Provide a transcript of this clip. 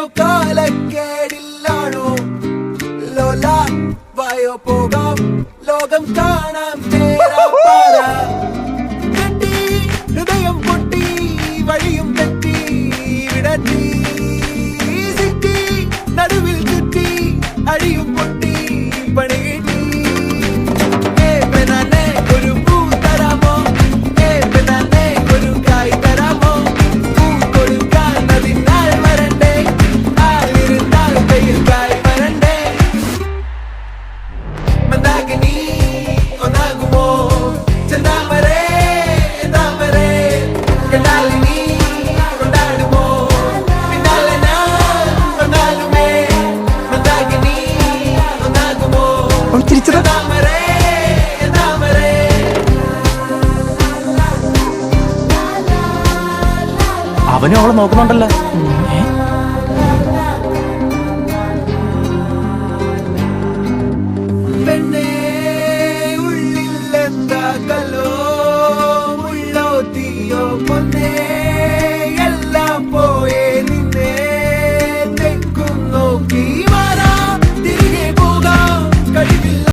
ഏതോ കാലക്കേടില്ലാണോ ലോല വായോ പോകാം ലോകം കാണാം തേരാപ്പാറ കെട്ടി ഹൃദയം പൊട്ടി വഴിയും തെറ്റി വിടത്തി സിറ്റി നടുവിൽ ചുറ്റി അഴിയും പൊട്ടി പണി കിട്ടി ഒരു പൂ തരാമോ ഒരു കായ് തരാമോ പൂ കൊടുക്കാൻ അതിനാൽ വരണ്ടേ ആളിരുന്നാൽ കയ്യിൽ കായ് വരണ്ടേ മന്ദാകിനി ഒന്നാകുമോ ചെന്താമരേ താമരേ കണ്ടാലിനി കൊണ്ടാടുമോ പിന്നാലെ ഞാൻ കൊണ്ടാലുമേ മന്ദാകിനി ഒന്നാകുമോ ചെന്താമരേ താമരേ അവനും അവളെ നോക്കുന്നുണ്ടല്ലോ.